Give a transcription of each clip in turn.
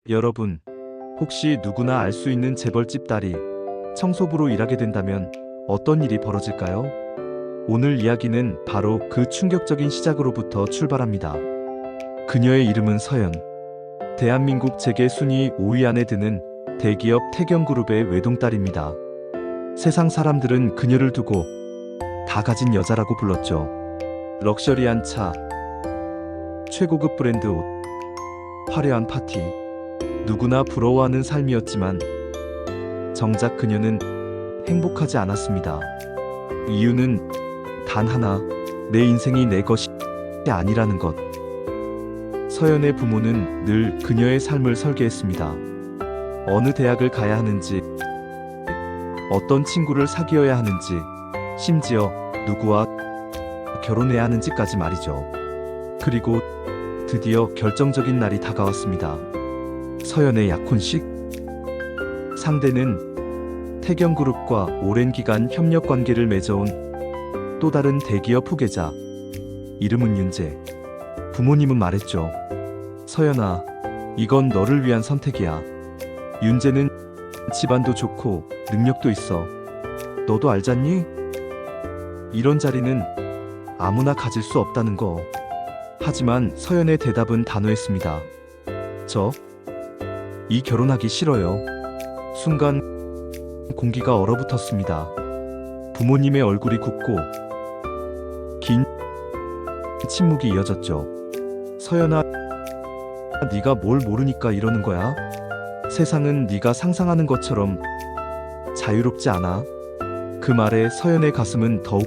여러분, 혹시 누구나 알 수 있는 재벌집 딸이 청소부로 일하게 된다면 어떤 일이 벌어질까요? 오늘 이야기는 바로 그 충격적인 시작으로부터 출발합니다. 그녀의 이름은 서연. 대한민국 재계 순위 5위 안에 드는 대기업 태경그룹의 외동딸입니다. 세상 사람들은 그녀를 두고 다 가진 여자라고 불렀죠. 럭셔리한 차, 최고급 브랜드 옷, 화려한 파티, 누구나 부러워하는 삶이었지만 정작 그녀는 행복하지 않았습니다. 이유는 단 하나, 내 인생이 내 것이 아니라는 것. 서연의 부모는 늘 그녀의 삶을 설계했습니다. 어느 대학을 가야 하는지, 어떤 친구를 사귀어야 하는지, 심지어 누구와 결혼해야 하는지까지 말이죠. 그리고 드디어 결정적인 날이 다가왔습니다. 서연의 약혼식? 상대는 태경그룹과 오랜 기간 협력 관계를 맺어온 또 다른 대기업 후계자. 이름은 윤재. 부모님은 말했죠. 서연아, 이건 너를 위한 선택이야. 윤재는 집안도 좋고 능력도 있어. 너도 알잖니? 이런 자리는 아무나 가질 수 없다는 거. 하지만 서연의 대답은 단호했습니다. 이 결혼하기 싫어요. 순간 공기가 얼어붙었습니다. 부모님의 얼굴이 굳고 긴 침묵이 이어졌죠. 서연아, 네가 뭘 모르니까 이러는 거야? 세상은 네가 상상하는 것처럼 자유롭지 않아. 그 말에 서연의 가슴은 더욱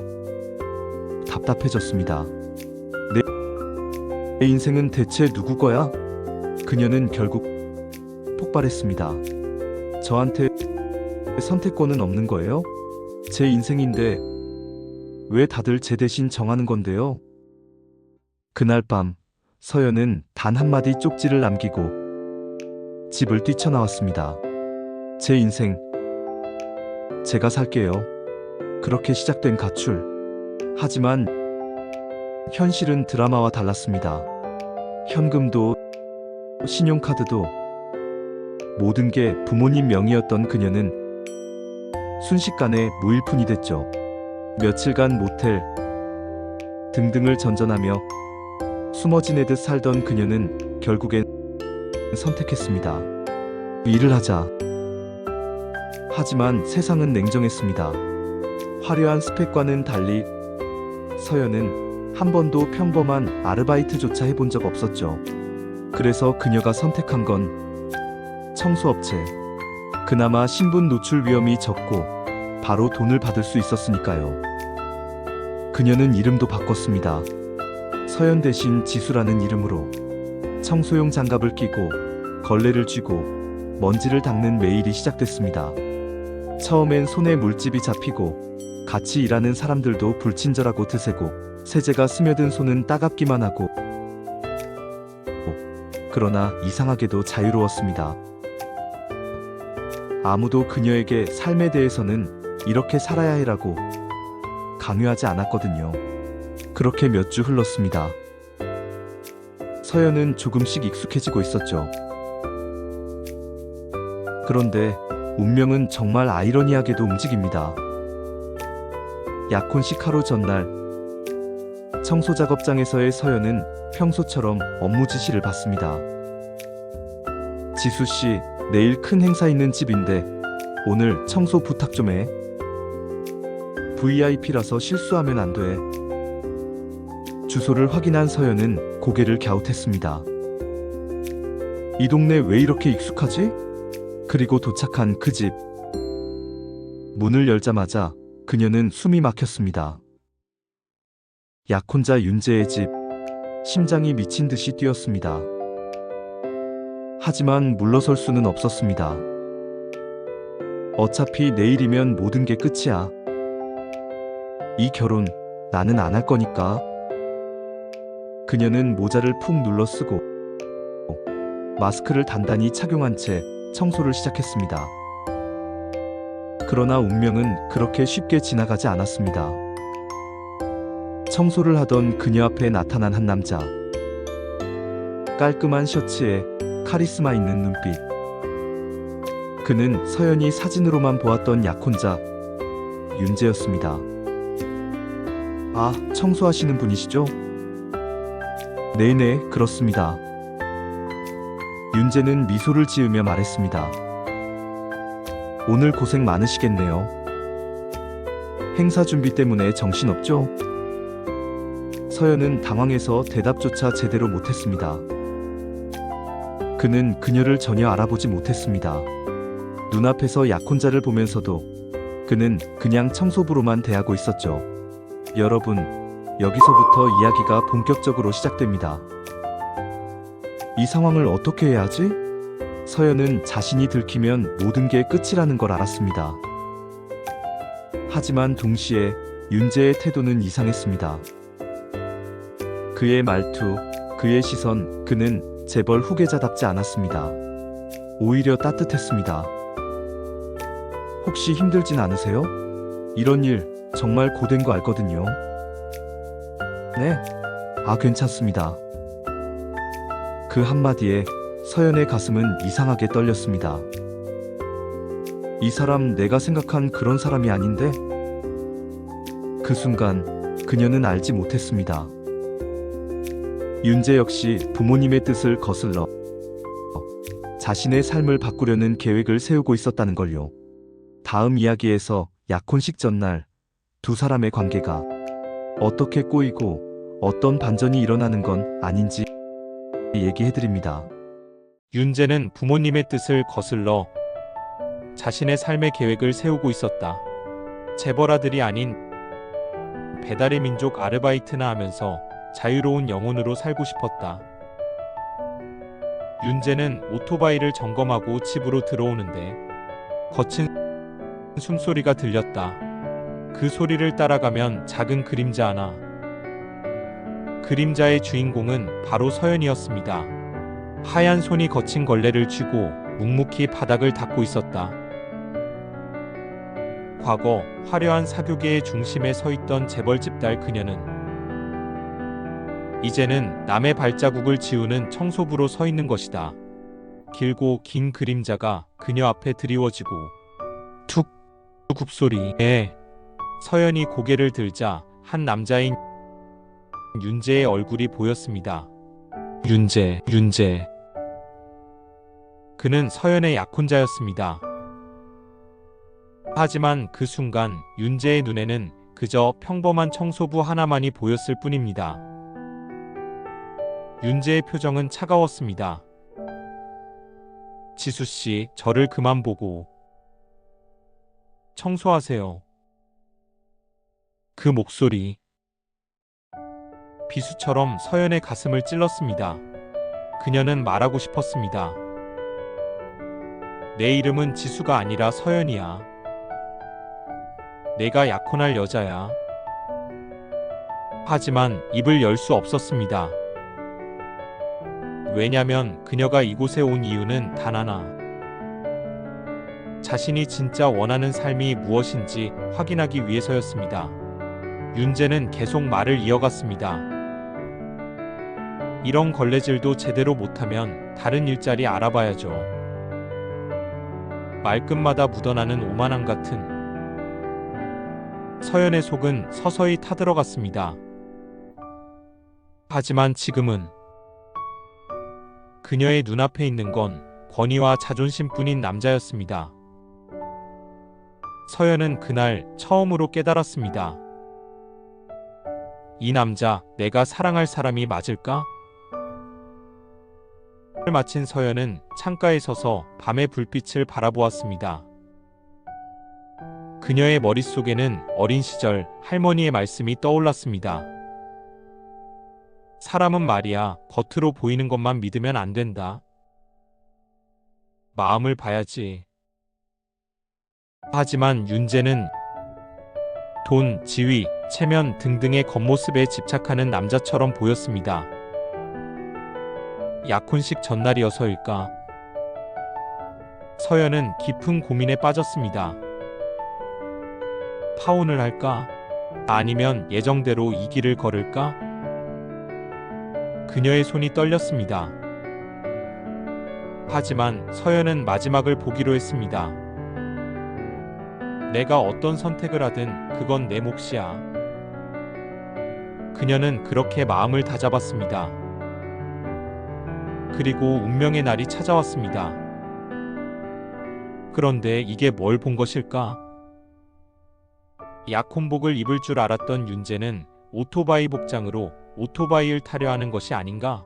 답답해졌습니다. 내 인생은 대체 누구 거야? 그녀는 결국 폭발했습니다. 저한테 선택권은 없는 거예요? 제 인생인데 왜 다들 제 대신 정하는 건데요? 그날 밤 서연은 단 한마디 쪽지를 남기고 집을 뛰쳐나왔습니다. 제 인생 제가 살게요. 그렇게 시작된 가출. 하지만 현실은 드라마와 달랐습니다. 현금도 신용카드도 모든 게 부모님 명의였던 그녀는 순식간에 무일푼이 됐죠. 며칠간 모텔 등등을 전전하며 숨어 지내듯 살던 그녀는 결국엔 선택했습니다. 일을 하자. 하지만 세상은 냉정했습니다. 화려한 스펙과는 달리 서연은 한 번도 평범한 아르바이트조차 해본 적 없었죠. 그래서 그녀가 선택한 건 청소업체. 그나마 신분 노출 위험이 적고 바로 돈을 받을 수 있었으니까요. 그녀는 이름도 바꿨습니다. 서연 대신 지수라는 이름으로. 청소용 장갑을 끼고 걸레를 쥐고 먼지를 닦는 매일이 시작됐습니다. 처음엔 손에 물집이 잡히고 같이 일하는 사람들도 불친절하고 드세고 세제가 스며든 손은 따갑기만 하고, 그러나 이상하게도 자유로웠습니다. 아무도 그녀에게 삶에 대해서는 이렇게 살아야 해라고 강요하지 않았거든요. 그렇게 몇 주 흘렀습니다. 서연은 조금씩 익숙해지고 있었죠. 그런데 운명은 정말 아이러니하게도 움직입니다. 약혼식 하루 전날 청소작업장에서의 서연은 평소처럼 업무 지시를 받습니다. 지수씨, 내일 큰 행사 있는 집인데 오늘 청소 부탁 좀 해. VIP라서 실수하면 안 돼. 주소를 확인한 서연은 고개를 갸웃했습니다. 이 동네 왜 이렇게 익숙하지? 그리고 도착한 그 집. 문을 열자마자 그녀는 숨이 막혔습니다. 약혼자 윤재의 집. 심장이 미친 듯이 뛰었습니다. 하지만 물러설 수는 없었습니다. 어차피 내일이면 모든 게 끝이야. 이 결혼 나는 안 할 거니까. 그녀는 모자를 푹 눌러 쓰고 마스크를 단단히 착용한 채 청소를 시작했습니다. 그러나 운명은 그렇게 쉽게 지나가지 않았습니다. 청소를 하던 그녀 앞에 나타난 한 남자. 깔끔한 셔츠에 카리스마 있는 눈빛. 그는 서연이 사진으로만 보았던 약혼자 윤재였습니다. 아, 청소하시는 분이시죠? 네네, 그렇습니다. 윤재는 미소를 지으며 말했습니다. 오늘 고생 많으시겠네요. 행사 준비 때문에 정신없죠? 서연은 당황해서 대답조차 제대로 못했습니다. 그는 그녀를 전혀 알아보지 못했습니다. 눈앞에서 약혼자를 보면서도 그는 그냥 청소부로만 대하고 있었죠. 여러분, 여기서부터 이야기가 본격적으로 시작됩니다. 이 상황을 어떻게 해야 하지? 서연은 자신이 들키면 모든 게 끝이라는 걸 알았습니다. 하지만 동시에 윤재의 태도는 이상했습니다. 그의 말투, 그의 시선, 그는 재벌 후계자답지 않았습니다. 오히려 따뜻했습니다. 혹시 힘들진 않으세요? 이런 일 정말 고된 거 알거든요. 네? 아, 괜찮습니다. 그 한마디에 서연의 가슴은 이상하게 떨렸습니다. 이 사람 내가 생각한 그런 사람이 아닌데? 그 순간 그녀는 알지 못했습니다. 윤재 역시 부모님의 뜻을 거슬러 자신의 삶을 바꾸려는 계획을 세우고 있었다는 걸요. 다음 이야기에서 약혼식 전날 두 사람의 관계가 어떻게 꼬이고 어떤 반전이 일어나는 건 아닌지 얘기해드립니다. 윤재는 부모님의 뜻을 거슬러 자신의 삶의 계획을 세우고 있었다. 재벌 아들이 아닌 배달의 민족 아르바이트나 하면서 자유로운 영혼으로 살고 싶었다. 윤재는 오토바이를 점검하고 집으로 들어오는데 거친 숨소리가 들렸다. 그 소리를 따라가면 작은 그림자 하나. 그림자의 주인공은 바로 서연이었습니다. 하얀 손이 거친 걸레를 쥐고 묵묵히 바닥을 닦고 있었다. 과거 화려한 사교계의 중심에 서 있던 재벌집 딸 그녀는 이제는 남의 발자국을 지우는 청소부로 서 있는 것이다. 길고 긴 그림자가 그녀 앞에 드리워지고 툭 굽소리에 서연이 고개를 들자 한 남자인 윤재의 얼굴이 보였습니다. 윤재. 그는 서연의 약혼자였습니다. 하지만 그 순간 윤재의 눈에는 그저 평범한 청소부 하나만이 보였을 뿐입니다. 윤재의 표정은 차가웠습니다. 지수씨, 저를 그만 보고 청소하세요. 그 목소리 비수처럼 서연의 가슴을 찔렀습니다. 그녀는 말하고 싶었습니다. 내 이름은 지수가 아니라 서연이야. 내가 약혼할 여자야. 하지만 입을 열 수 없었습니다. 왜냐면 그녀가 이곳에 온 이유는 단 하나. 자신이 진짜 원하는 삶이 무엇인지 확인하기 위해서였습니다. 윤재는 계속 말을 이어갔습니다. 이런 걸레질도 제대로 못하면 다른 일자리 알아봐야죠. 말끝마다 묻어나는 오만함 같은. 서연의 속은 서서히 타들어갔습니다. 하지만 지금은 그녀의 눈앞에 있는 건 권위와 자존심뿐인 남자였습니다. 서연은 그날 처음으로 깨달았습니다. 이 남자, 내가 사랑할 사람이 맞을까? 마친 서연은 창가에 서서 밤의 불빛을 바라보았습니다. 그녀의 머릿속에는 어린 시절 할머니의 말씀이 떠올랐습니다. 사람은 말이야, 겉으로 보이는 것만 믿으면 안 된다. 마음을 봐야지. 하지만 윤재는 돈, 지위, 체면 등등의 겉모습에 집착하는 남자처럼 보였습니다. 약혼식 전날이어서일까? 서연은 깊은 고민에 빠졌습니다. 파혼을 할까? 아니면 예정대로 이 길을 걸을까? 그녀의 손이 떨렸습니다. 하지만 서연은 마지막을 보기로 했습니다. 내가 어떤 선택을 하든 그건 내 몫이야. 그녀는 그렇게 마음을 다잡았습니다. 그리고 운명의 날이 찾아왔습니다. 그런데 이게 뭘 본 것일까? 약혼복을 입을 줄 알았던 윤재는 오토바이 복장으로 오토바이를 타려 하는 것이 아닌가?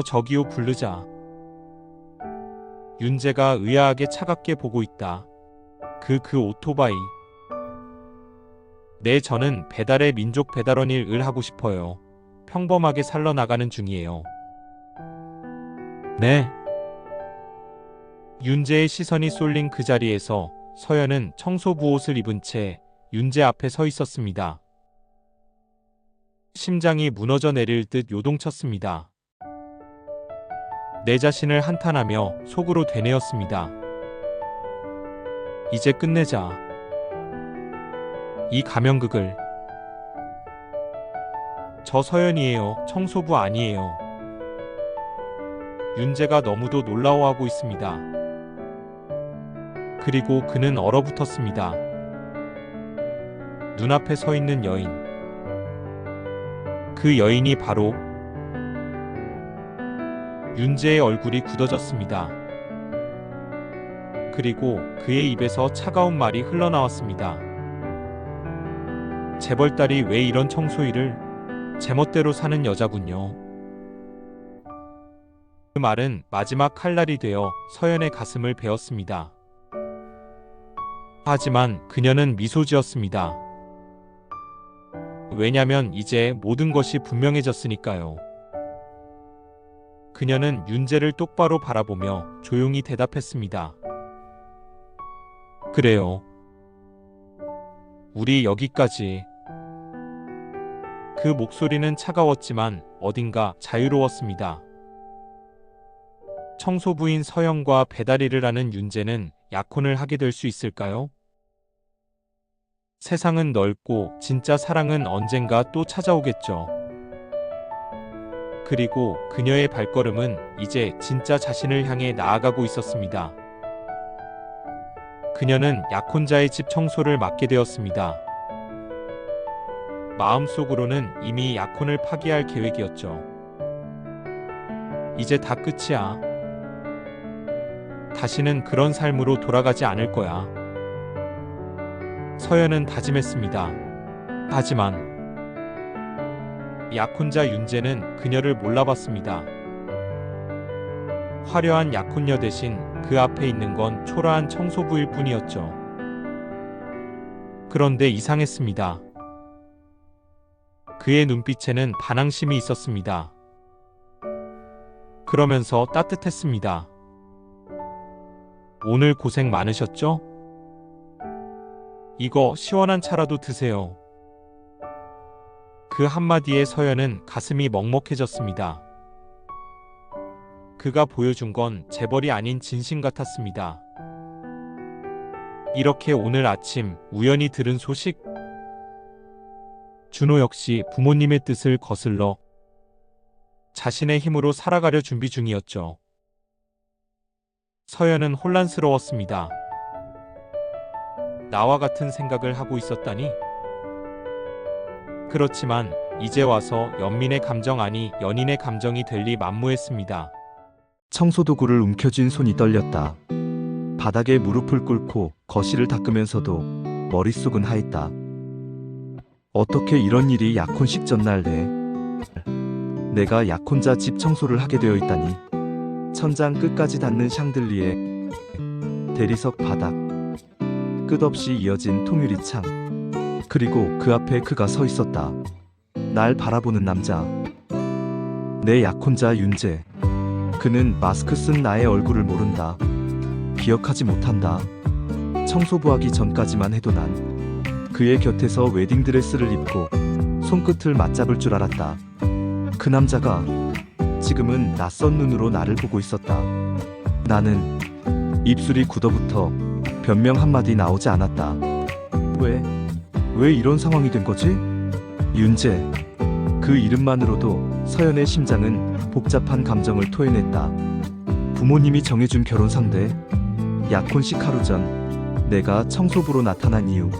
저기요 부르자. 윤재가 의아하게 차갑게 보고 있다. 그 오토바이. 네, 저는 배달의 민족 배달원 일을 하고 싶어요. 평범하게 살러 나가는 중이에요. 네. 윤재의 시선이 쏠린 그 자리에서 서연은 청소부 옷을 입은 채 윤재 앞에 서 있었습니다. 심장이 무너져 내릴 듯 요동쳤습니다. 내 자신을 한탄하며 속으로 되뇌었습니다. 이제 끝내자. 이 가면극을. 저 서연이에요. 청소부 아니에요. 윤재가 너무도 놀라워하고 있습니다. 그리고 그는 얼어붙었습니다. 눈앞에 서 있는 여인. 그 여인이 바로 윤재의 얼굴이 굳어졌습니다. 그리고 그의 입에서 차가운 말이 흘러나왔습니다. 재벌딸이 왜 이런 청소일을 제멋대로 사는 여자군요. 그 말은 마지막 칼날이 되어 서연의 가슴을 베었습니다. 하지만 그녀는 미소 지었습니다. 왜냐면 이제 모든 것이 분명해졌으니까요. 그녀는 윤재를 똑바로 바라보며 조용히 대답했습니다. 그래요. 우리 여기까지. 그 목소리는 차가웠지만 어딘가 자유로웠습니다. 청소부인 서연과 배달일을 하는 윤재는 약혼을 하게 될 수 있을까요? 세상은 넓고 진짜 사랑은 언젠가 또 찾아오겠죠. 그리고 그녀의 발걸음은 이제 진짜 자신을 향해 나아가고 있었습니다. 그녀는 약혼자의 집 청소를 맡게 되었습니다. 마음속으로는 이미 약혼을 파기할 계획이었죠. 이제 다 끝이야. 다시는 그런 삶으로 돌아가지 않을 거야. 서연은 다짐했습니다. 하지만 약혼자 윤재는 그녀를 몰라봤습니다. 화려한 약혼녀 대신 그 앞에 있는 건 초라한 청소부일 뿐이었죠. 그런데 이상했습니다. 그의 눈빛에는 반항심이 있었습니다. 그러면서 따뜻했습니다. 오늘 고생 많으셨죠? 이거 시원한 차라도 드세요. 그 한마디에 서연은 가슴이 먹먹해졌습니다. 그가 보여준 건 재벌이 아닌 진심 같았습니다. 이렇게 오늘 아침 우연히 들은 소식? 준호 역시 부모님의 뜻을 거슬러 자신의 힘으로 살아가려 준비 중이었죠. 서연은 혼란스러웠습니다. 나와 같은 생각을 하고 있었다니? 그렇지만 이제 와서 연민의 감정 아니 연인의 감정이 될 리 만무했습니다. 청소도구를 움켜쥔 손이 떨렸다. 바닥에 무릎을 꿇고 거실을 닦으면서도 머릿속은 하했다. 어떻게 이런 일이 약혼식 전날 내가 약혼자 집 청소를 하게 되어 있다니. 천장 끝까지 닿는 샹들리에, 대리석 바닥, 끝없이 이어진 통유리창, 그리고 그 앞에 그가 서 있었다. 날 바라보는 남자. 내 약혼자 윤재. 그는 마스크 쓴 나의 얼굴을 모른다. 기억하지 못한다. 청소부하기 전까지만 해도 난 그의 곁에서 웨딩드레스를 입고 손끝을 맞잡을 줄 알았다. 그 남자가 지금은 낯선 눈으로 나를 보고 있었다. 나는 입술이 굳어붙어 변명 한마디 나오지 않았다. 왜 이런 상황이 된 거지? 윤재. 그 이름만으로도 서연의 심장은 복잡한 감정을 토해냈다. 부모님이 정해준 결혼 상대. 약혼식 하루 전 내가 청소부로 나타난 이유.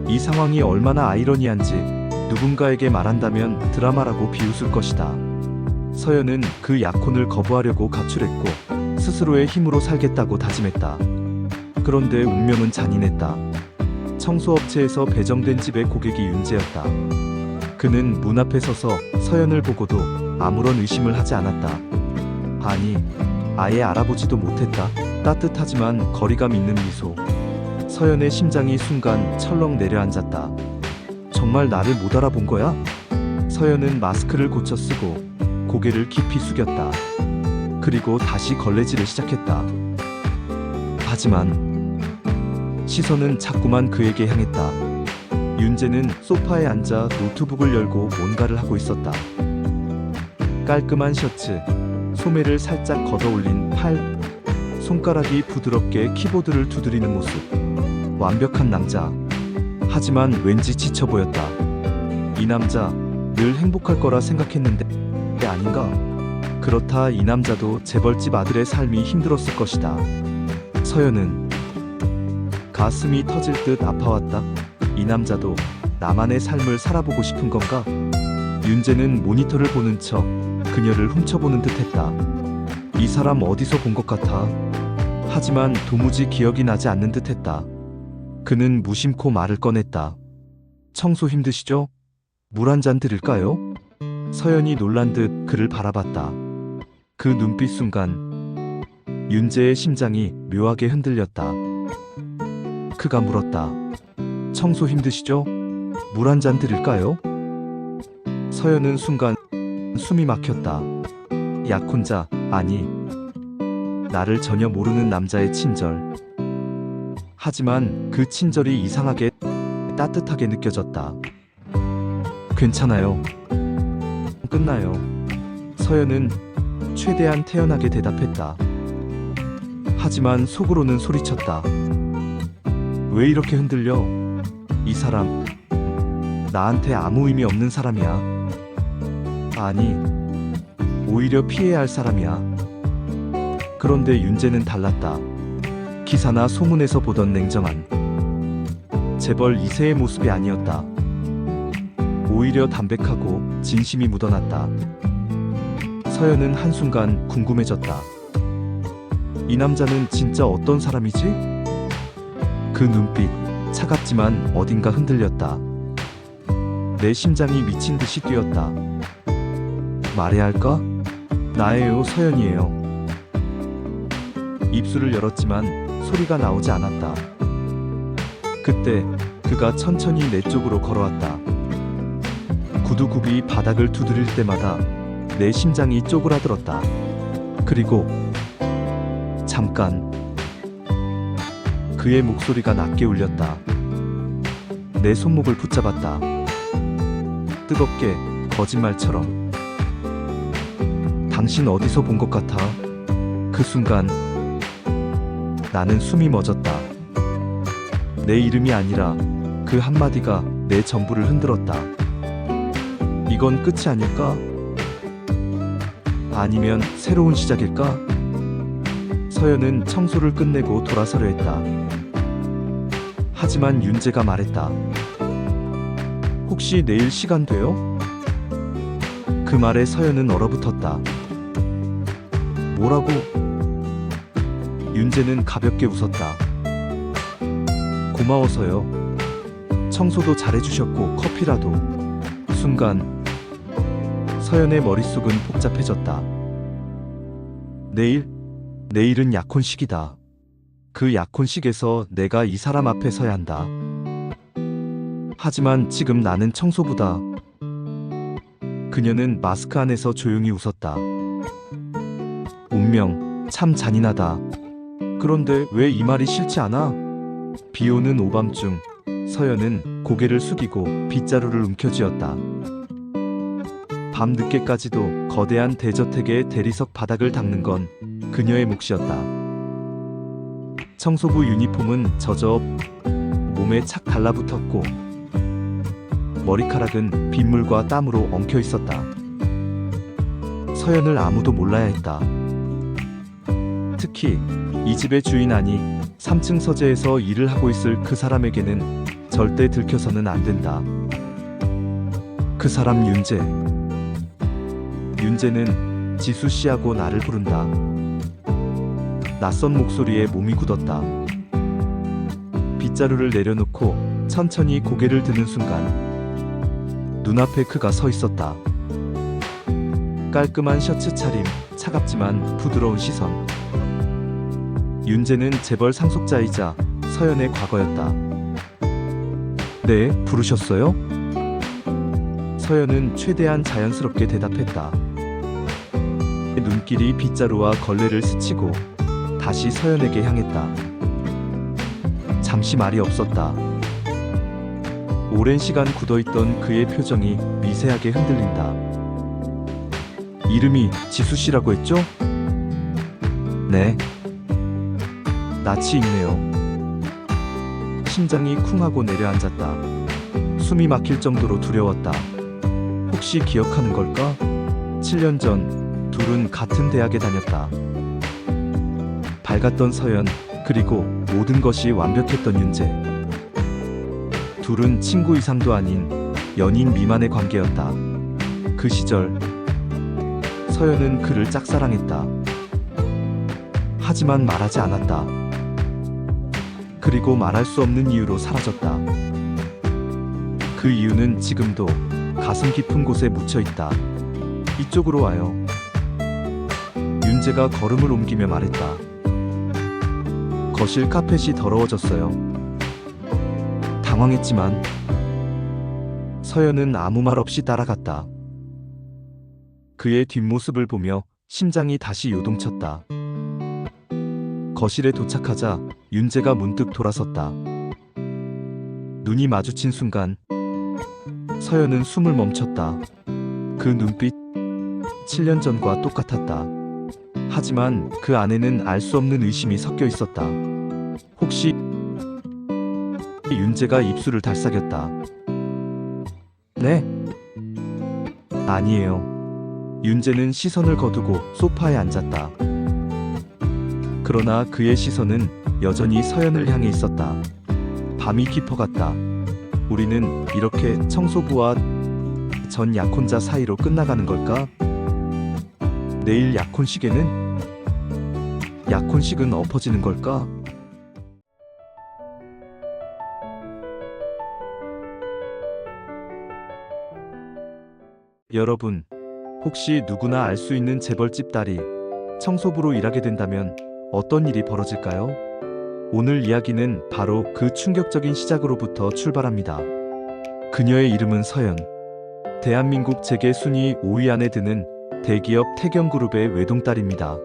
이 상황이 얼마나 아이러니한지 누군가에게 말한다면 드라마라고 비웃을 것이다. 서연은 그 약혼을 거부하려고 가출했고 스스로의 힘으로 살겠다고 다짐했다. 그런데 운명은 잔인했다. 청소업체에서 배정된 집의 고객이 윤재였다. 그는 문 앞에 서서 서연을 보고도 아무런 의심을 하지 않았다. 아니, 아예 알아보지도 못했다. 따뜻하지만 거리감 있는 미소. 서연의 심장이 순간 철렁 내려앉았다. 정말 나를 못 알아본 거야? 서연은 마스크를 고쳐 쓰고 고개를 깊이 숙였다. 그리고 다시 걸레질을 시작했다. 하지만 시선은 자꾸만 그에게 향했다. 윤재는 소파에 앉아 노트북을 열고 뭔가를 하고 있었다. 깔끔한 셔츠, 소매를 살짝 걷어올린 팔, 손가락이 부드럽게 키보드를 두드리는 모습. 완벽한 남자. 하지만 왠지 지쳐 보였다. 이 남자 늘 행복할 거라 생각했는데 아닌가? 그렇다, 이 남자도 재벌집 아들의 삶이 힘들었을 것이다. 서연은 가슴이 터질 듯 아파왔다. 이 남자도 나만의 삶을 살아보고 싶은 건가? 윤재는 모니터를 보는 척 그녀를 훔쳐보는 듯했다. 이 사람 어디서 본 것 같아. 하지만 도무지 기억이 나지 않는 듯했다. 그는 무심코 말을 꺼냈다. 청소 힘드시죠? 물 한 잔 드릴까요? 서연이 놀란 듯 그를 바라봤다. 그 눈빛 순간 윤재의 심장이 묘하게 흔들렸다. 그가 물었다. 청소 힘드시죠? 물 한 잔 드릴까요? 서연은 순간 숨이 막혔다. 약혼자, 아니, 나를 전혀 모르는 남자의 친절. 하지만 그 친절이 이상하게 따뜻하게 느껴졌다. 괜찮아요. 끝나요. 서연은 최대한 태연하게 대답했다. 하지만 속으로는 소리쳤다. 왜 이렇게 흔들려? 이 사람 나한테 아무 의미 없는 사람이야. 아니, 오히려 피해야 할 사람이야. 그런데 윤재는 달랐다. 기사나 소문에서 보던 냉정한 재벌 2세의 모습이 아니었다. 오히려 담백하고 진심이 묻어났다. 서연은 한순간 궁금해졌다. 이 남자는 진짜 어떤 사람이지? 그 눈빛, 차갑지만 어딘가 흔들렸다. 내 심장이 미친 듯이 뛰었다. 말해야 할까? 나예요, 서연이에요. 입술을 열었지만 소리가 나오지 않았다. 그때 그가 천천히 내 쪽으로 걸어왔다. 구두굽이 바닥을 두드릴 때마다 내 심장이 쪼그라들었다. 그리고 잠깐 그의 목소리가 낮게 울렸다. 내 손목을 붙잡았다. 뜨겁게, 거짓말처럼. 당신 어디서 본 것 같아? 그 순간 나는 숨이 멎었다. 내 이름이 아니라 그 한마디가 내 전부를 흔들었다. 이건 끝이 아닐까? 아니면 새로운 시작일까? 서연은 청소를 끝내고 돌아서려 했다. 하지만 윤재가 말했다. 혹시 내일 시간 돼요? 그 말에 서연은 얼어붙었다. 뭐라고? 윤재는 가볍게 웃었다. 고마워서요. 청소도 잘해주셨고 커피라도. 순간 서연의 머릿속은 복잡해졌다. 내일은 약혼식이다. 그 약혼식에서 내가 이 사람 앞에 서야 한다. 하지만 지금 나는 청소부다. 그녀는 마스크 안에서 조용히 웃었다. 운명, 참 잔인하다. 그런데 왜 이 말이 싫지 않아? 비 오는 오밤중 서연은 고개를 숙이고 빗자루를 움켜쥐었다. 밤 늦게까지도 거대한 대저택의 대리석 바닥을 닦는 건 그녀의 몫이었다. 청소부 유니폼은 젖어 몸에 착 달라붙었고 머리카락은 빗물과 땀으로 엉켜 있었다. 서연을 아무도 몰라야 했다. 특히 이 집의 주인 아니 3층 서재에서 일을 하고 있을 그 사람에게는 절대 들켜서는 안 된다. 그 사람 윤재. 윤재는 지수 씨하고 나를 부른다. 낯선 목소리에 몸이 굳었다. 빗자루를 내려놓고 천천히 고개를 드는 순간 눈앞에 그가 서 있었다. 깔끔한 셔츠 차림, 차갑지만 부드러운 시선. 윤재는 재벌 상속자이자 서연의 과거였다. 네, 부르셨어요? 서연은 최대한 자연스럽게 대답했다. 눈길이 빗자루와 걸레를 스치고 다시 서연에게 향했다. 잠시 말이 없었다. 오랜 시간 굳어있던 그의 표정이 미세하게 흔들린다. 이름이 지수씨라고 했죠? 네. 낯이 익네요. 심장이 쿵하고 내려앉았다. 숨이 막힐 정도로 두려웠다. 혹시 기억하는 걸까? 7년 전 둘은 같은 대학에 다녔다. 밝았던 서연, 그리고 모든 것이 완벽했던 윤재. 둘은 친구 이상도 아닌 연인 미만의 관계였다. 그 시절 서연은 그를 짝사랑했다. 하지만 말하지 않았다. 그리고 말할 수 없는 이유로 사라졌다. 그 이유는 지금도 가슴 깊은 곳에 묻혀 있다. 이쪽으로 와요. 윤재가 걸음을 옮기며 말했다. 거실 카펫이 더러워졌어요. 당황했지만 서연은 아무 말 없이 따라갔다. 그의 뒷모습을 보며 심장이 다시 요동쳤다. 거실에 도착하자 윤재가 문득 돌아섰다. 눈이 마주친 순간 서연은 숨을 멈췄다. 그 눈빛 7년 전과 똑같았다. 하지만 그 안에는 알 수 없는 의심이 섞여 있었다. 혹시 윤재가 입술을 달싹였다. 네? 아니에요. 윤재는 시선을 거두고 소파에 앉았다. 그러나 그의 시선은 여전히 서연을 향해 있었다. 밤이 깊어갔다. 우리는 이렇게 청소부와 전 약혼자 사이로 끝나가는 걸까? 내일 약혼식에는? 약혼식은 엎어지는 걸까? 여러분, 혹시 누구나 알 수 있는 재벌집 딸이 청소부로 일하게 된다면 어떤 일이 벌어질까요? 오늘 이야기는 바로 그 충격적인 시작으로부터 출발합니다. 그녀의 이름은 서연. 대한민국 재계 순위 5위 안에 드는 대기업 태경그룹의 외동딸입니다.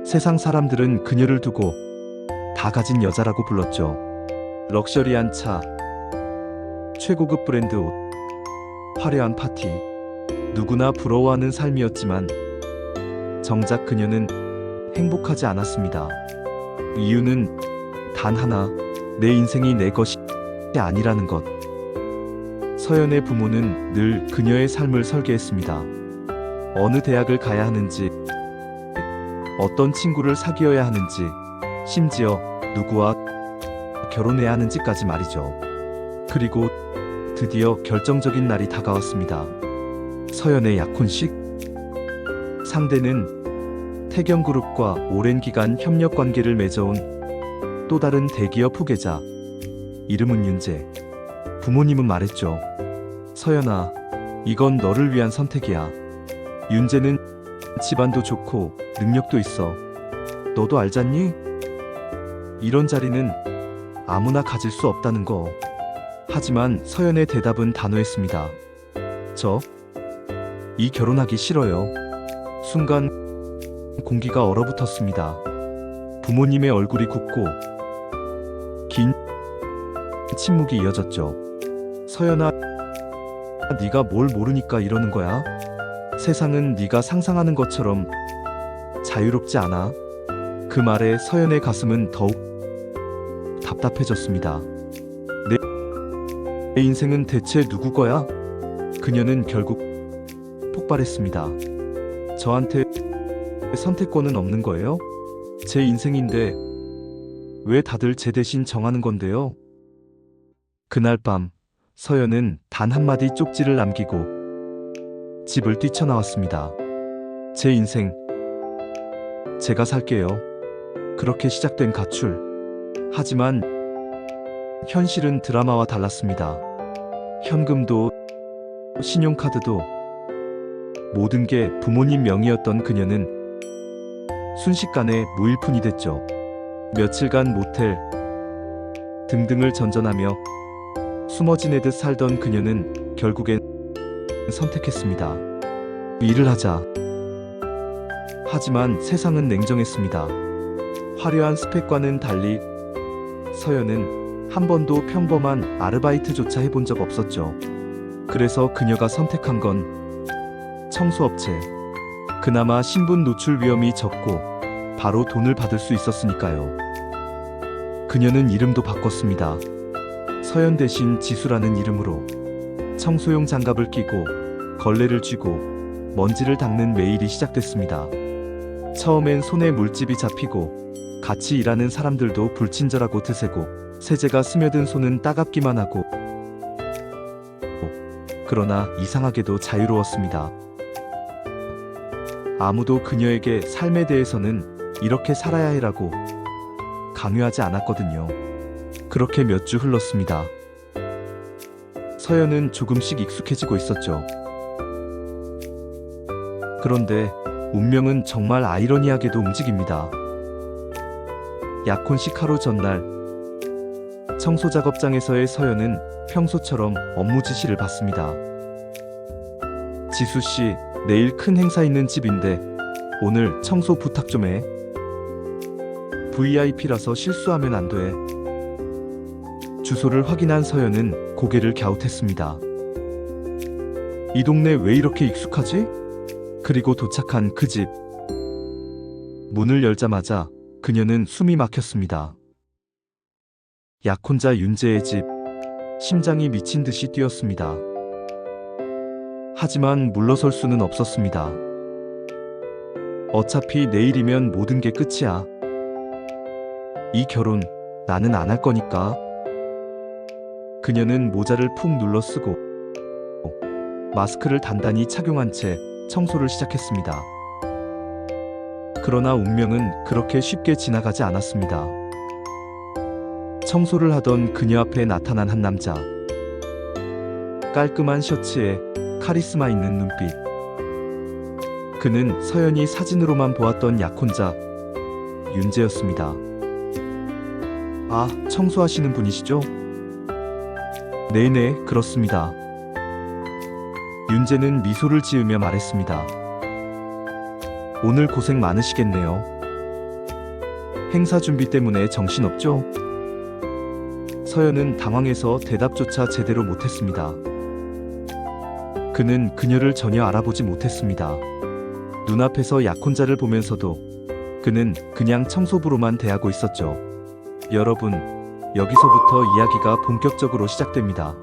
세상 사람들은 그녀를 두고 다 가진 여자라고 불렀죠. 럭셔리한 차, 최고급 브랜드 옷, 화려한 파티. 누구나 부러워하는 삶이었지만 정작 그녀는 행복하지 않았습니다. 이유는 단 하나, 내 인생이 내 것이 아니라는 것. 서연의 부모는 늘 그녀의 삶을 설계했습니다. 어느 대학을 가야 하는지, 어떤 친구를 사귀어야 하는지, 심지어 누구와 결혼해야 하는지까지 말이죠. 그리고 드디어 결정적인 날이 다가왔습니다. 서연의 약혼식. 상대는 태경그룹과 오랜 기간 협력 관계를 맺어온 또 다른 대기업 후계자. 이름은 윤재. 부모님은 말했죠. 서연아, 이건 너를 위한 선택이야. 윤재는 집안도 좋고 능력도 있어. 너도 알잖니? 이런 자리는 아무나 가질 수 없다는 거. 하지만 서연의 대답은 단호했습니다. 이 결혼하기 싫어요. 순간 공기가 얼어붙었습니다. 부모님의 얼굴이 굳고 긴 침묵이 이어졌죠. 서연아, 네가 뭘 모르니까 이러는 거야? 세상은 네가 상상하는 것처럼 자유롭지 않아. 그 말에 서연의 가슴은 더욱 답답해졌습니다. 내 인생은 대체 누구 거야? 그녀는 결국 폭발했습니다. 저한테 선택권은 없는 거예요? 제 인생인데 왜 다들 제 대신 정하는 건데요? 그날 밤 서연은 단 한마디 쪽지를 남기고 집을 뛰쳐나왔습니다. 제 인생 제가 살게요. 그렇게 시작된 가출. 하지만 현실은 드라마와 달랐습니다. 현금도 신용카드도 모든 게 부모님 명의였던 그녀는 순식간에 무일푼이 됐죠. 며칠간 모텔 등등을 전전하며 숨어 지내듯 살던 그녀는 결국엔 선택했습니다. 일을 하자. 하지만 세상은 냉정했습니다. 화려한 스펙과는 달리 서연은 한 번도 평범한 아르바이트조차 해본 적 없었죠. 그래서 그녀가 선택한 건 청소업체. 그나마 신분 노출 위험이 적고 바로 돈을 받을 수 있었으니까요. 그녀는 이름도 바꿨습니다. 서연 대신 지수라는 이름으로 청소용 장갑을 끼고 걸레를 쥐고 먼지를 닦는 매일이 시작됐습니다. 처음엔 손에 물집이 잡히고 같이 일하는 사람들도 불친절하고 드세고 세제가 스며든 손은 따갑기만 하고 그러나 이상하게도 자유로웠습니다. 아무도 그녀에게 삶에 대해서는 이렇게 살아야 해라고 강요하지 않았거든요. 그렇게 몇 주 흘렀습니다. 서연은 조금씩 익숙해지고 있었죠. 그런데 운명은 정말 아이러니하게도 움직입니다. 약혼식 하루 전날 청소작업장에서의 서연은 평소처럼 업무 지시를 받습니다. 지수씨, 내일 큰 행사 있는 집인데 오늘 청소 부탁 좀 해. VIP라서 실수하면 안 돼. 주소를 확인한 서연은 고개를 갸웃했습니다. 이 동네 왜 이렇게 익숙하지? 그리고 도착한 그 집. 문을 열자마자 그녀는 숨이 막혔습니다. 약혼자 윤재의 집. 심장이 미친 듯이 뛰었습니다. 하지만 물러설 수는 없었습니다. 어차피 내일이면 모든 게 끝이야. 이 결혼 나는 안 할 거니까. 그녀는 모자를 푹 눌러 쓰고 마스크를 단단히 착용한 채 청소를 시작했습니다. 그러나 운명은 그렇게 쉽게 지나가지 않았습니다. 청소를 하던 그녀 앞에 나타난 한 남자. 깔끔한 셔츠에 카리스마 있는 눈빛. 그는 서연이 사진으로만 보았던 약혼자 윤재였습니다. 아, 청소하시는 분이시죠? 네네, 그렇습니다. 윤재는 미소를 지으며 말했습니다. 오늘 고생 많으시겠네요. 행사 준비 때문에 정신없죠? 서연은 당황해서 대답조차 제대로 못했습니다. 그는 그녀를 전혀 알아보지 못했습니다. 눈앞에서 약혼자를 보면서도 그는 그냥 청소부로만 대하고 있었죠. 여러분, 여기서부터 이야기가 본격적으로 시작됩니다.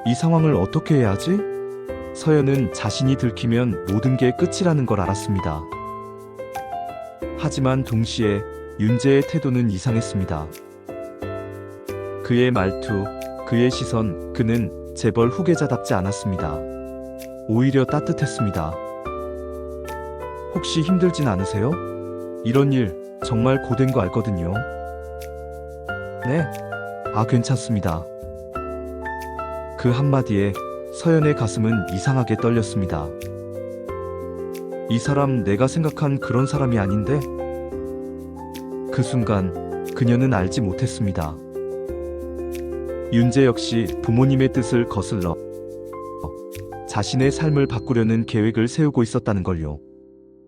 이 상황을 어떻게 해야 하지? 서연은 자신이 들키면 모든 게 끝이라는 걸 알았습니다. 하지만 동시에 윤재의 태도는 이상했습니다. 그의 말투, 그의 시선, 그는 재벌 후계자답지 않았습니다. 오히려 따뜻했습니다. 혹시 힘들진 않으세요? 이런 일 정말 고된 거 알거든요. 네? 아, 괜찮습니다. 그 한마디에 서연의 가슴은 이상하게 떨렸습니다. 이 사람 내가 생각한 그런 사람이 아닌데? 그 순간 그녀는 알지 못했습니다. 윤재 역시 부모님의 뜻을 거슬러 자신의 삶을 바꾸려는 계획을 세우고 있었다는 걸요.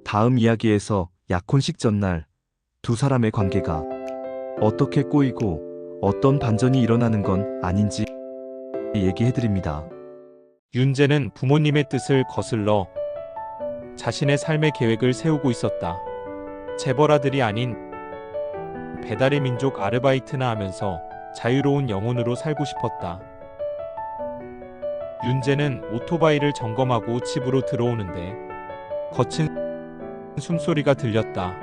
다음 이야기에서 약혼식 전날 두 사람의 관계가 어떻게 꼬이고 어떤 반전이 일어나는 건 아닌지 얘기해드립니다. 윤재는 부모님의 뜻을 거슬러 자신의 삶의 계획을 세우고 있었다. 재벌 아들이 아닌 배달의 민족 아르바이트나 하면서 자유로운 영혼으로 살고 싶었다. 윤재는 오토바이를 점검하고 집으로 들어오는데 거친 숨소리가 들렸다.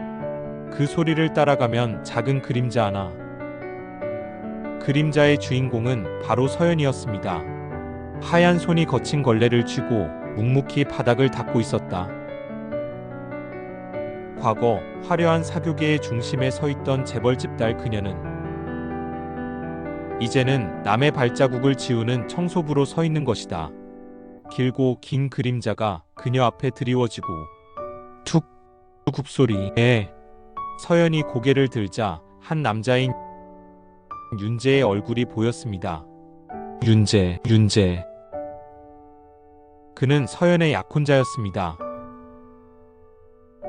그 소리를 따라가면 작은 그림자 하나. 그림자의 주인공은 바로 서연이었습니다. 하얀 손이 거친 걸레를 쥐고 묵묵히 바닥을 닦고 있었다. 과거 화려한 사교계의 중심에 서 있던 재벌집 딸 그녀는 이제는 남의 발자국을 지우는 청소부로 서 있는 것이다. 길고 긴 그림자가 그녀 앞에 드리워지고 툭 굽소리에 서연이 고개를 들자 한 남자인 윤재의 얼굴이 보였습니다. 윤재. 그는 서연의 약혼자였습니다.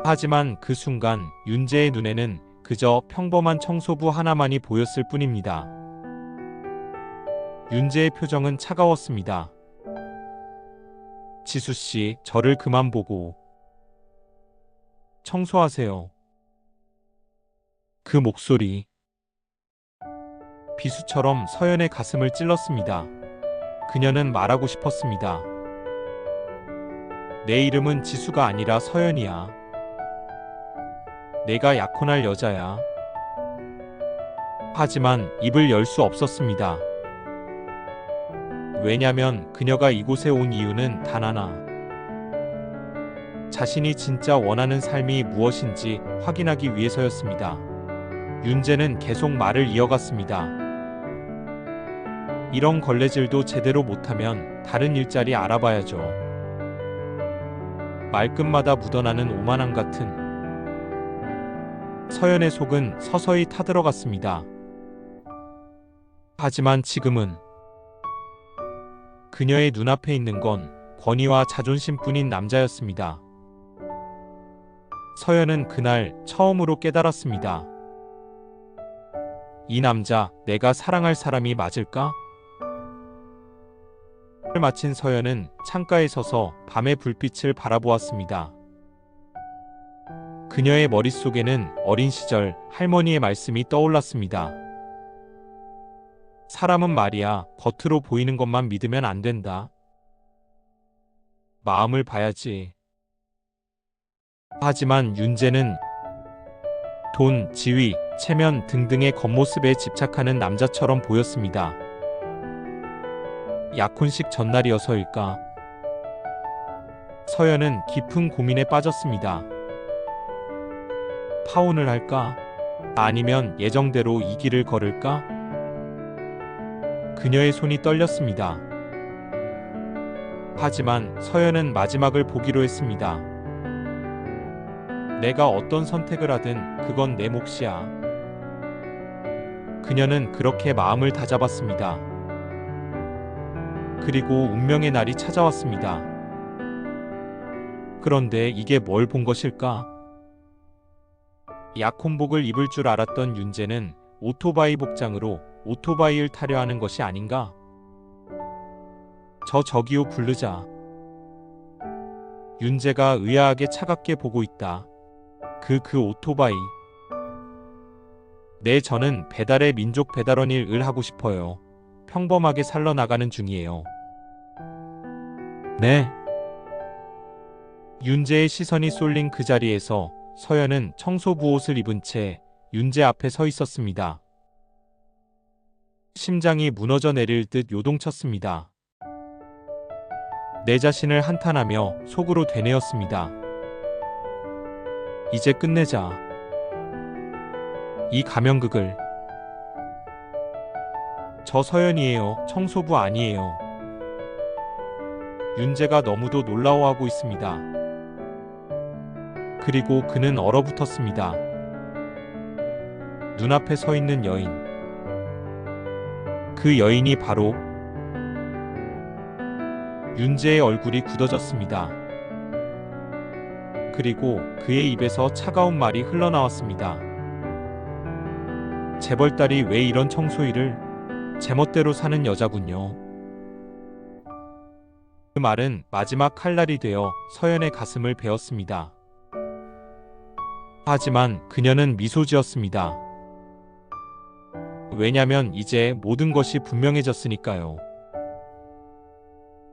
하지만 그 순간 윤재의 눈에는 그저 평범한 청소부 하나만이 보였을 뿐입니다. 윤재의 표정은 차가웠습니다. 지수씨, 저를 그만 보고 청소하세요. 그 목소리 비수처럼 서연의 가슴을 찔렀습니다. 그녀는 말하고 싶었습니다. 내 이름은 지수가 아니라 서연이야. 내가 약혼할 여자야. 하지만 입을 열 수 없었습니다. 왜냐면 그녀가 이곳에 온 이유는 단 하나. 자신이 진짜 원하는 삶이 무엇인지 확인하기 위해서였습니다. 윤재는 계속 말을 이어갔습니다. 이런 걸레질도 제대로 못하면 다른 일자리 알아봐야죠. 말끝마다 묻어나는 오만함 같은. 서연의 속은 서서히 타들어갔습니다. 하지만 지금은 그녀의 눈앞에 있는 건 권위와 자존심뿐인 남자였습니다. 서연은 그날 처음으로 깨달았습니다. 이 남자, 내가 사랑할 사람이 맞을까? 마친 서연은 창가에 서서 밤의 불빛을 바라보았습니다. 그녀의 머릿속에는 어린 시절 할머니의 말씀이 떠올랐습니다. 사람은 말이야, 겉으로 보이는 것만 믿으면 안 된다. 마음을 봐야지. 하지만 윤재는 돈, 지위, 체면 등등의 겉모습에 집착하는 남자처럼 보였습니다. 약혼식 전날이어서일까? 서연은 깊은 고민에 빠졌습니다. 파혼을 할까? 아니면 예정대로 이 길을 걸을까? 그녀의 손이 떨렸습니다. 하지만 서연은 마지막을 보기로 했습니다. 내가 어떤 선택을 하든 그건 내 몫이야. 그녀는 그렇게 마음을 다잡았습니다. 그리고 운명의 날이 찾아왔습니다. 그런데 이게 뭘 본 것일까? 약혼복을 입을 줄 알았던 윤재는 오토바이 복장으로 오토바이를 타려 하는 것이 아닌가? 저기요 부르자. 윤재가 의아하게 차갑게 보고 있다. 그 오토바이. 네, 저는 배달의 민족 배달원 일을 하고 싶어요. 평범하게 살러 나가는 중이에요. 네. 윤재의 시선이 쏠린 그 자리에서 서연은 청소부 옷을 입은 채 윤재 앞에 서 있었습니다. 심장이 무너져 내릴 듯 요동쳤습니다. 내 자신을 한탄하며 속으로 되뇌었습니다. 이제 끝내자. 이 가면극을. 저 서연이에요. 청소부 아니에요. 윤재가 너무도 놀라워하고 있습니다. 그리고 그는 얼어붙었습니다. 눈앞에 서 있는 여인. 그 여인이 바로 윤재의 얼굴이 굳어졌습니다. 그리고 그의 입에서 차가운 말이 흘러나왔습니다. 재벌딸이 왜 이런 청소일을 제멋대로 사는 여자군요. 그 말은 마지막 칼날이 되어 서연의 가슴을 베었습니다. 하지만 그녀는 미소 지었습니다. 왜냐면 이제 모든 것이 분명해졌으니까요.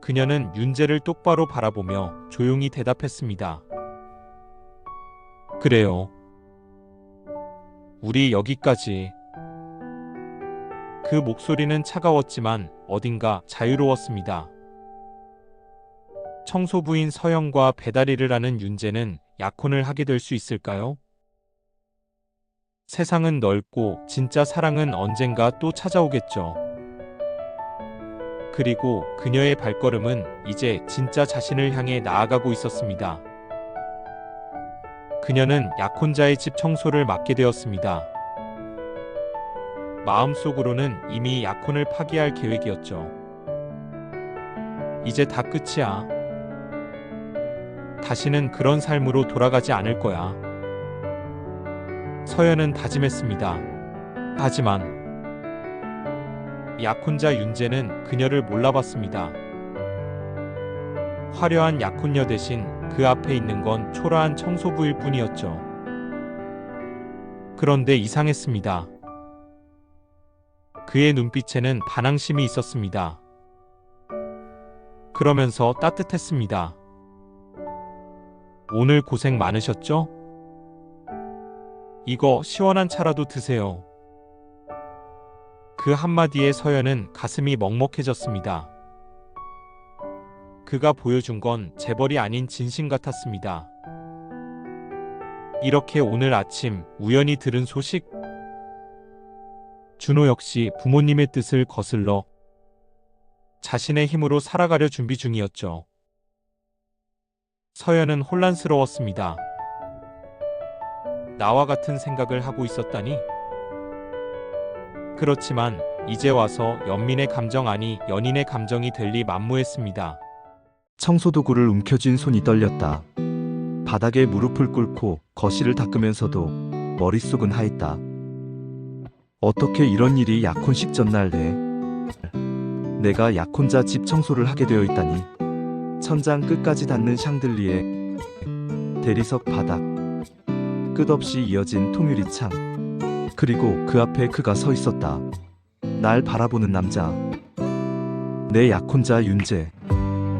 그녀는 윤재를 똑바로 바라보며 조용히 대답했습니다. 그래요. 우리 여기까지. 그 목소리는 차가웠지만 어딘가 자유로웠습니다. 청소부인 서연과 배달일을 하는 윤재는 약혼을 하게 될 수 있을까요? 세상은 넓고 진짜 사랑은 언젠가 또 찾아오겠죠. 그리고 그녀의 발걸음은 이제 진짜 자신을 향해 나아가고 있었습니다. 그녀는 약혼자의 집 청소를 맡게 되었습니다. 마음속으로는 이미 약혼을 파기할 계획이었죠. 이제 다 끝이야. 다시는 그런 삶으로 돌아가지 않을 거야. 서연은 다짐했습니다. 하지만 약혼자 윤재는 그녀를 몰라봤습니다. 화려한 약혼녀 대신 그 앞에 있는 건 초라한 청소부일 뿐이었죠. 그런데 이상했습니다. 그의 눈빛에는 반항심이 있었습니다. 그러면서 따뜻했습니다. 오늘 고생 많으셨죠? 이거 시원한 차라도 드세요. 그 한마디에 서연은 가슴이 먹먹해졌습니다. 그가 보여준 건 재벌이 아닌 진심 같았습니다. 이렇게 오늘 아침 우연히 들은 소식? 준호 역시 부모님의 뜻을 거슬러 자신의 힘으로 살아가려 준비 중이었죠. 서연은 혼란스러웠습니다. 나와 같은 생각을 하고 있었다니? 그렇지만 이제 와서 연민의 감정 아니 연인의 감정이 될 리 만무했습니다. 청소도구를 움켜쥔 손이 떨렸다. 바닥에 무릎을 꿇고 거실을 닦으면서도 머릿속은 하했다. 어떻게 이런 일이 약혼식 전날 내가 약혼자 집 청소를 하게 되어 있다니. 천장 끝까지 닿는 샹들리에, 대리석 바닥, 끝없이 이어진 통유리 창, 그리고 그 앞에 그가 서 있었다. 날 바라보는 남자. 내 약혼자 윤재.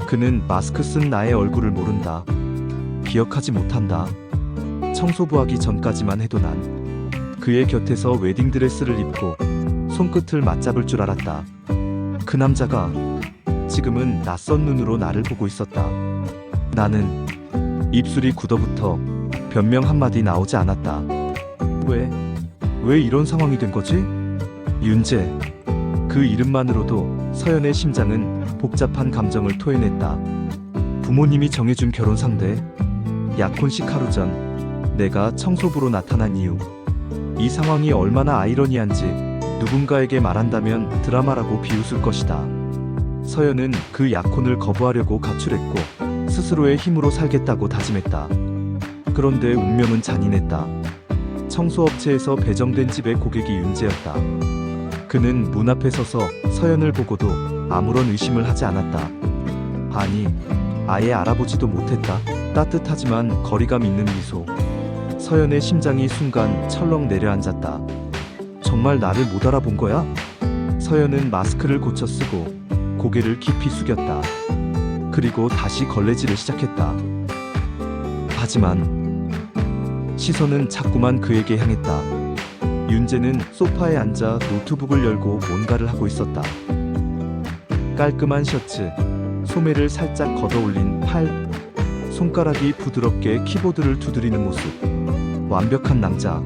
그는 마스크 쓴 나의 얼굴을 모른다. 기억하지 못한다. 청소부하기 전까지만 해도 난 그의 곁에서 웨딩드레스를 입고 손끝을 맞잡을 줄 알았다. 그 남자가 지금은 낯선 눈으로 나를 보고 있었다. 나는 입술이 굳어붙어 변명 한마디 나오지 않았다. 왜 이런 상황이 된 거지? 윤재. 그 이름만으로도 서연의 심장은 복잡한 감정을 토해냈다. 부모님이 정해준 결혼 상대, 약혼식 하루 전 내가 청소부로 나타난 이유. 이 상황이 얼마나 아이러니한지 누군가에게 말한다면 드라마라고 비웃을 것이다. 서연은 그 약혼을 거부하려고 가출했고 스스로의 힘으로 살겠다고 다짐했다. 그런데 운명은 잔인했다. 청소업체에서 배정된 집의 고객이 윤재였다. 그는 문 앞에 서서 서연을 보고도 아무런 의심을 하지 않았다. 아니, 아예 알아보지도 못했다. 따뜻하지만 거리감 있는 미소. 서연의 심장이 순간 철렁 내려앉았다. 정말 나를 못 알아본 거야? 서연은 마스크를 고쳐 쓰고 고개를 깊이 숙였다. 그리고 다시 걸레질을 시작했다. 하지만 시선은 자꾸만 그에게 향했다. 윤재는 소파에 앉아 노트북을 열고 뭔가를 하고 있었다. 깔끔한 셔츠, 소매를 살짝 걷어올린 팔, 손가락이 부드럽게 키보드를 두드리는 모습. 완벽한 남자.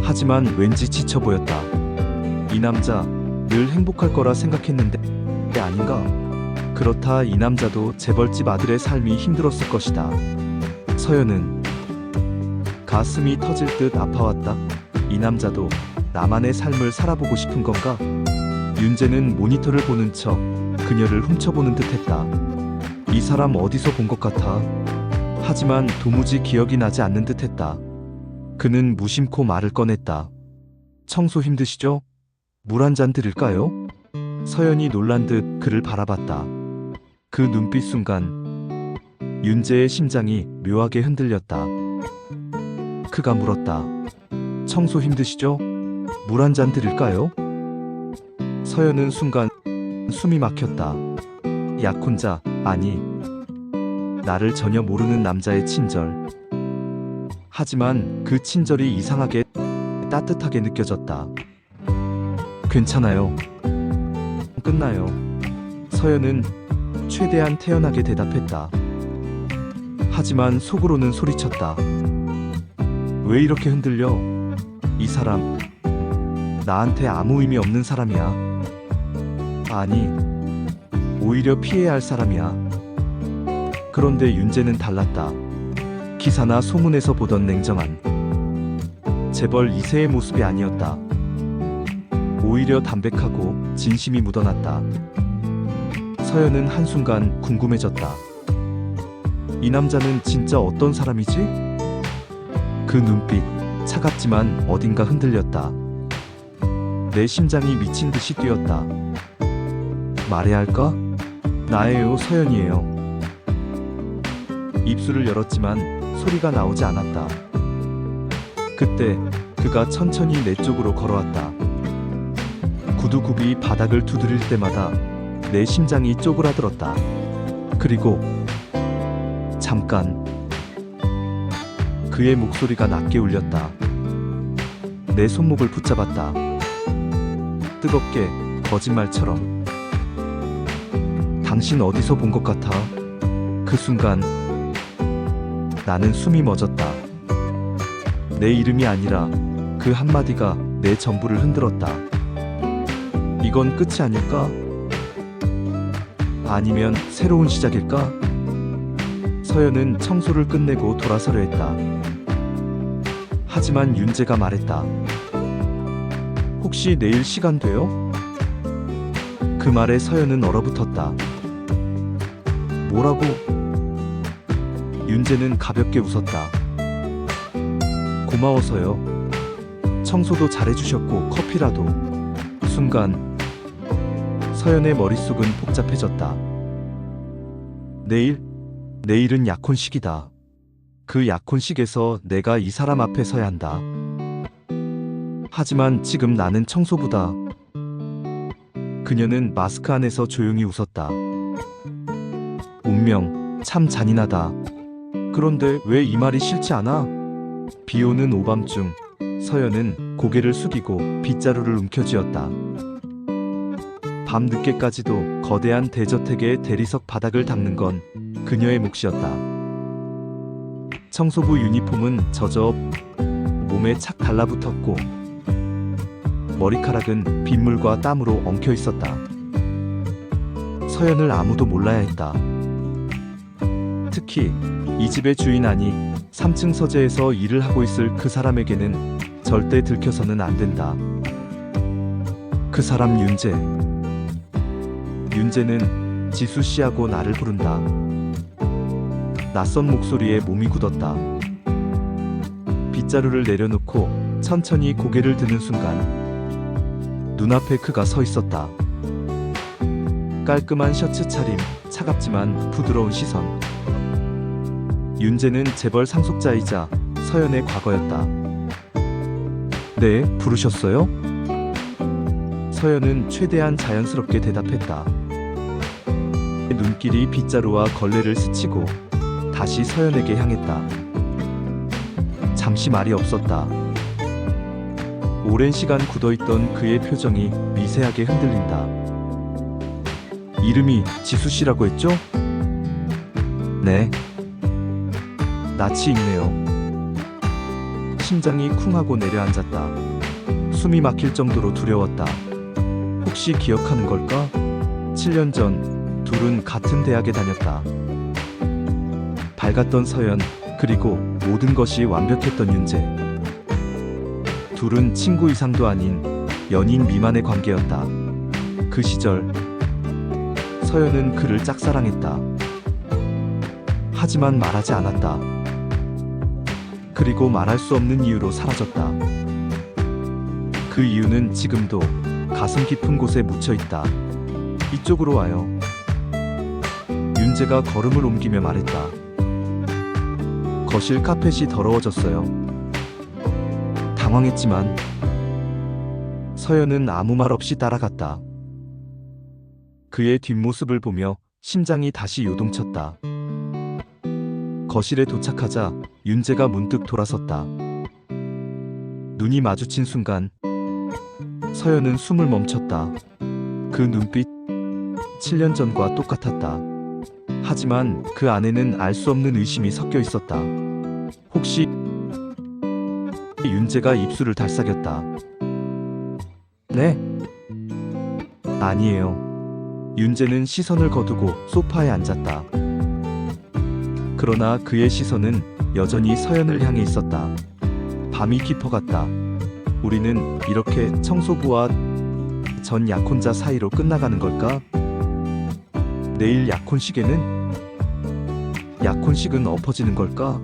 하지만 왠지 지쳐 보였다. 이 남자 늘 행복할 거라 생각했는데 아닌가? 그렇다 이 남자도 재벌집 아들의 삶이 힘들었을 것이다. 서연은 가슴이 터질 듯 아파왔다. 이 남자도 나만의 삶을 살아보고 싶은 건가? 윤재는 모니터를 보는 척 그녀를 훔쳐보는 듯했다. 이 사람 어디서 본 것 같아. 하지만 도무지 기억이 나지 않는 듯했다. 그는 무심코 말을 꺼냈다. 청소 힘드시죠? 물 한 잔 드릴까요? 서연이 놀란 듯 그를 바라봤다. 그 눈빛 순간 윤재의 심장이 묘하게 흔들렸다. 그가 물었다. 청소 힘드시죠? 물 한 잔 드릴까요? 서연은 순간 숨이 막혔다. 약혼자, 아니, 나를 전혀 모르는 남자의 친절. 하지만 그 친절이 이상하게 따뜻하게 느껴졌다. 괜찮아요. 끝나요. 서연은 최대한 태연하게 대답했다. 하지만 속으로는 소리쳤다. 왜 이렇게 흔들려? 이 사람 나한테 아무 의미 없는 사람이야. 아니, 오히려 피해야 할 사람이야. 그런데 윤재는 달랐다. 기사나 소문에서 보던 냉정한 재벌 2세의 모습이 아니었다. 오히려 담백하고 진심이 묻어났다. 서연은 한순간 궁금해졌다. 이 남자는 진짜 어떤 사람이지? 그 눈빛 차갑지만 어딘가 흔들렸다. 내 심장이 미친 듯이 뛰었다. 말해야 할까? 나예요, 서연이에요. 입술을 열었지만 소리가 나오지 않았다. 그때 그가 천천히 내 쪽으로 걸어왔다. 구두굽이 바닥을 두드릴 때마다 내 심장이 쪼그라들었다. 그리고 잠깐 그의 목소리가 낮게 울렸다. 내 손목을 붙잡았다. 뜨겁게 거짓말처럼. 당신 어디서 본 것 같아? 그 순간 나는 숨이 멎었다. 내 이름이 아니라 그 한마디가 내 전부를 흔들었다. 이건 끝이 아닐까? 아니면 새로운 시작일까? 서연은 청소를 끝내고 돌아서려 했다. 하지만 윤재가 말했다. 혹시 내일 시간 돼요? 그 말에 서연은 얼어붙었다. 뭐라고? 윤재는 가볍게 웃었다. 고마워서요. 청소도 잘해주셨고 커피라도. 순간 서연의 머릿속은 복잡해졌다. 내일은 약혼식이다. 그 약혼식에서 내가 이 사람 앞에 서야 한다. 하지만 지금 나는 청소부다. 그녀는 마스크 안에서 조용히 웃었다. 운명, 참 잔인하다. 그런데 왜 이 말이 싫지 않아? 비 오는 오밤중 서연은 고개를 숙이고 빗자루를 움켜쥐었다. 밤 늦게까지도 거대한 대저택의 대리석 바닥을 닦는 건 그녀의 몫이었다. 청소부 유니폼은 젖어 몸에 착 달라붙었고 머리카락은 빗물과 땀으로 엉켜 있었다. 서연을 아무도 몰라야 했다. 특히 이 집의 주인 아니 3층 서재에서 일을 하고 있을 그 사람에게는 절대 들켜서는 안 된다. 그 사람 윤재는 지수 씨하고 나를 부른다. 낯선 목소리에 몸이 굳었다. 빗자루를 내려놓고 천천히 고개를 드는 순간 눈앞에 그가 서 있었다. 깔끔한 셔츠 차림, 차갑지만 부드러운 시선. 윤재는 재벌 상속자이자 서연의 과거였다. 네, 부르셨어요? 서연은 최대한 자연스럽게 대답했다. 눈길이 빗자루와 걸레를 스치고 다시 서연에게 향했다. 잠시 말이 없었다. 오랜 시간 굳어있던 그의 표정이 미세하게 흔들린다. 이름이 지수 씨라고 했죠? 네. 낯이 익네요. 심장이 쿵하고 내려앉았다. 숨이 막힐 정도로 두려웠다. 혹시 기억하는 걸까? 7년 전 둘은 같은 대학에 다녔다. 밝았던 서연, 그리고 모든 것이 완벽했던 윤재. 둘은 친구 이상도 아닌 연인 미만의 관계였다. 그 시절 서연은 그를 짝사랑했다. 하지만 말하지 않았다. 그리고 말할 수 없는 이유로 사라졌다. 그 이유는 지금도 가슴 깊은 곳에 묻혀있다. 이쪽으로 와요. 윤재가 걸음을 옮기며 말했다. 거실 카펫이 더러워졌어요. 당황했지만 서연은 아무 말 없이 따라갔다. 그의 뒷모습을 보며 심장이 다시 요동쳤다. 거실에 도착하자 윤재가 문득 돌아섰다. 눈이 마주친 순간 서연은 숨을 멈췄다. 그 눈빛 7년 전과 똑같았다. 하지만 그 안에는 알 수 없는 의심이 섞여 있었다. 혹시 윤재가 입술을 달싹였다. 네? 아니에요. 윤재는 시선을 거두고 소파에 앉았다. 그러나 그의 시선은 여전히 서연을 향해 있었다. 밤이 깊어갔다. 우리는 이렇게 청소부와 전 약혼자 사이로 끝나가는 걸까? 내일 약혼식에는? 약혼식은 엎어지는 걸까?